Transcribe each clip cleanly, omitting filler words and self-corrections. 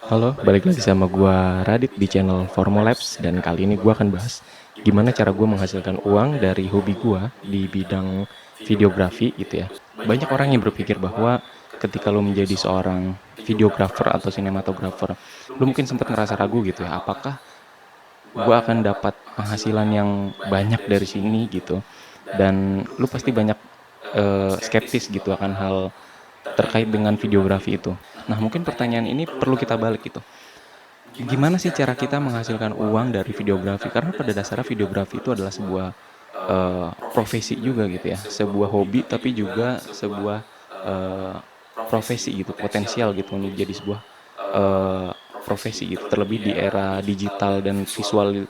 Halo, balik lagi sama gua Radit di channel Formolabs dan kali ini gua akan bahas gimana cara gua menghasilkan uang dari hobi gua di bidang videografi gitu ya. Banyak orang yang berpikir bahwa ketika lu menjadi seorang videographer atau sinematografer, lu mungkin sempat ngerasa ragu gitu ya, apakah gua akan dapat penghasilan yang banyak dari sini gitu. Dan lu pasti banyak skeptis gitu akan hal terkait dengan videografi itu. Nah, mungkin pertanyaan ini perlu kita balik gitu. Gimana sih cara kita menghasilkan uang dari videografi? Karena pada dasarnya videografi itu adalah sebuah, profesi juga gitu ya, sebuah hobi tapi juga sebuah, eee, profesi gitu, potensial gitu untuk jadi sebuah, eee, profesi gitu. Terlebih di era digital dan visual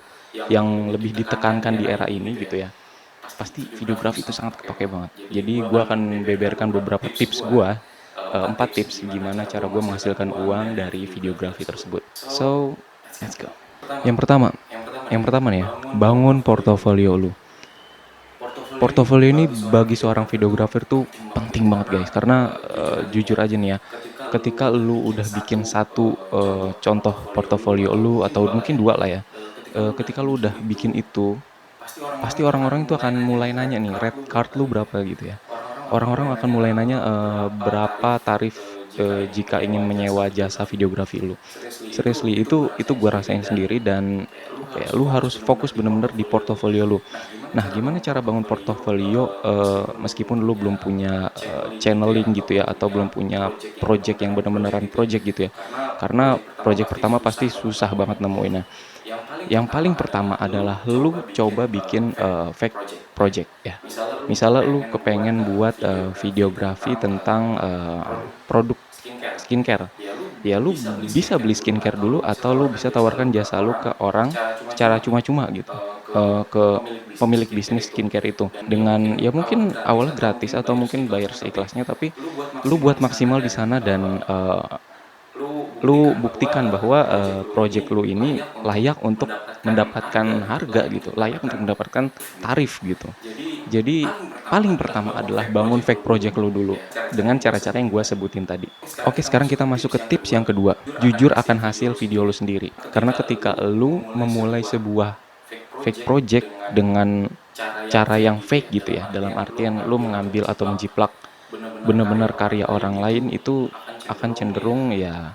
yang lebih ditekankan di era ini gitu ya, pasti videografi itu sangat kepakai banget. Jadi gua akan beberkan beberapa tips gua, 4 tips gimana cara gua menghasilkan uang dari videografi tersebut. So, let's go. Yang pertama yang pertama nih ya, bangun portofolio lu. Portofolio ini bagi seorang videografer tuh penting banget guys, karena, jujur aja nih ya, ketika lu udah bikin satu, contoh portofolio lu atau mungkin 2 lah ya, ketika lu udah bikin itu, pasti orang-orang itu akan mulai nanya nih, rate card lu berapa gitu ya. Orang-orang akan mulai nanya, berapa tarif, jika ingin menyewa jasa videografi lu. Seriously, itu gua rasain sendiri dan, apa ya, lu harus fokus bener-bener di portofolio lu. Nah, gimana cara bangun portofolio, meskipun lu belum punya, channeling gitu ya, atau belum punya project yang bener-beneran project gitu ya. Karena project pertama pasti susah banget nemuinnya. Yang paling pertama adalah lu coba bikin, fake project ya. Misalnya lu kepengen buat, videografi tentang, produk skincare. Ya lu bisa beli skincare dulu atau lu bisa tawarkan jasa lu ke orang secara cuma-cuma gitu, ke pemilik bisnis skincare itu. Dengan ya mungkin awalnya gratis atau mungkin bayar seikhlasnya, tapi lu buat maksimal di sana dan, lu buktikan bahwa, project lu ini layak untuk mendapatkan harga gitu, layak untuk mendapatkan tarif gitu. Jadi paling pertama adalah bangun fake project lu dulu, dengan cara-cara yang gua sebutin tadi. Oke, sekarang kita masuk ke tips yang kedua, jujur akan hasil video lu sendiri. Karena ketika lu memulai sebuah fake project dengan cara yang fake gitu ya, dalam artian lu mengambil atau menjiplak bener-bener karya orang lain, itu akan cenderung ya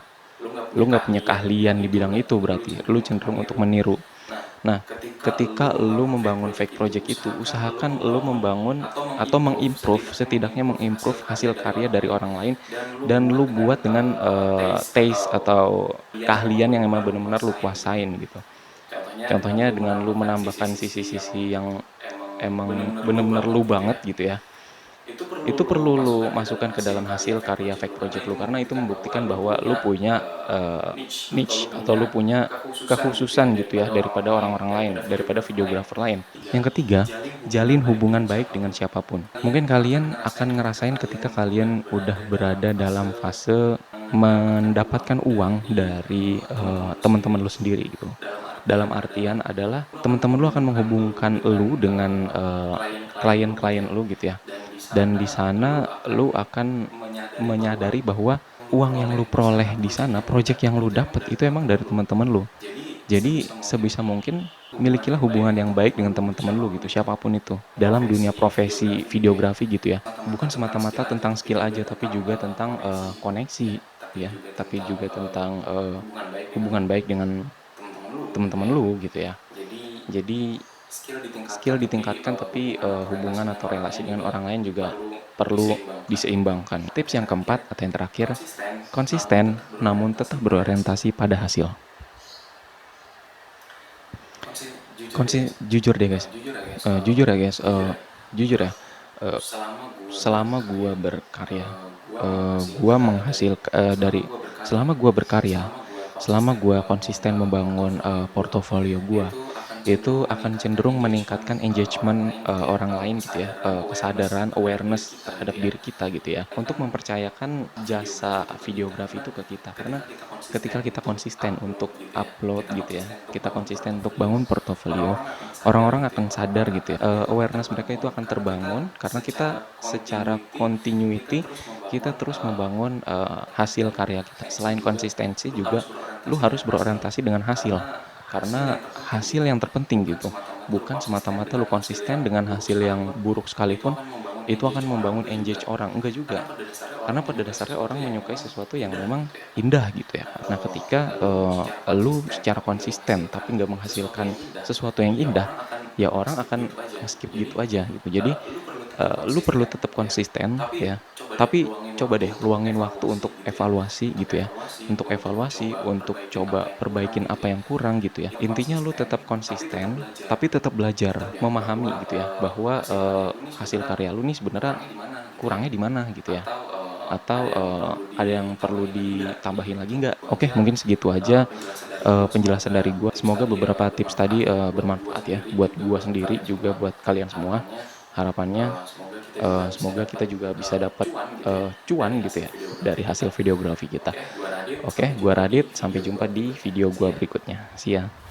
lu nggak punya keahlian di bidang itu berarti, lu cenderung untuk meniru. Nah, ketika lu membangun fake project itu, usahakan lu membangun atau setidaknya mengimprove hasil karya dari orang lain dan lu buat dengan, taste atau keahlian yang emang bener-bener lu kuasain gitu. Contohnya dengan lu menambahkan sisi-sisi yang emang bener-bener lu banget gitu ya, itu perlu lu masukkan ke dalam hasil karya fake project lu, karena itu membuktikan bahwa lu punya, niche atau lu punya kekhususan gitu ya daripada orang-orang lain, daripada videographer lain. Yang ketiga, jalin hubungan baik dengan siapapun. Mungkin kalian akan ngerasain ketika kalian udah berada dalam fase mendapatkan uang dari, teman-teman lu sendiri gitu. Dalam artian adalah teman-teman lu akan menghubungkan lu dengan, klien-klien lu gitu ya. Dan di sana lu akan menyadari bahwa uang yang lu peroleh di sana, project yang lu dapat itu emang dari teman-teman lu. Jadi sebisa mungkin milikilah hubungan yang baik dengan teman-teman lu gitu, siapapun itu, dalam dunia profesi videografi gitu ya. Bukan semata-mata tentang skill aja, tapi juga tentang, koneksi ya, tapi juga tentang, hubungan baik dengan teman-teman lu gitu ya. Jadi skill ditingkatkan tapi, hubungan atau relasi dengan orang lain juga perlu diseimbangkan. Tips yang keempat atau yang terakhir, konsisten namun tetap berorientasi pada hasil. Jujur deh guys, jujur ya guys, jujur ya, eee, selama gua berkarya, gua selama gua berkarya, selama gua konsisten membangun, portofolio gua, itu akan cenderung meningkatkan engagement, orang lain gitu ya, kesadaran, awareness terhadap diri kita gitu ya, untuk mempercayakan jasa videografi itu ke kita. Karena ketika kita konsisten untuk upload gitu ya, kita konsisten untuk bangun portofolio, orang-orang akan sadar gitu ya, awareness mereka itu akan terbangun karena kita secara continuity kita terus membangun, hasil karya kita. Selain konsistensi juga lu harus berorientasi dengan hasil, karena hasil yang terpenting gitu. Bukan semata-mata lu konsisten dengan hasil yang buruk sekalipun, itu akan membangun engage orang, enggak juga. Karena pada dasarnya orang menyukai sesuatu yang memang indah gitu ya. Nah ketika, lu secara konsisten tapi nggak menghasilkan sesuatu yang indah, ya orang akan nge-skip gitu aja gitu. Jadi, lu perlu tetap konsisten ya, tapi coba deh luangin waktu untuk evaluasi gitu ya. Untuk evaluasi, untuk coba perbaikin apa yang kurang gitu ya. Intinya lu tetap konsisten, tapi tetap belajar, memahami gitu ya, bahwa, hasil karya lu nih sebenarnya kurangnya di mana gitu ya. Atau, ada yang perlu ditambahin lagi nggak? Oke, mungkin segitu aja, penjelasan dari gua. Semoga beberapa tips tadi, bermanfaat ya, buat gua sendiri juga buat kalian semua. Harapannya, semoga kita juga bisa dapat, cuan gitu ya, dari hasil videografi kita. Oke, gua Radit, sampai jumpa di video gua berikutnya. See ya.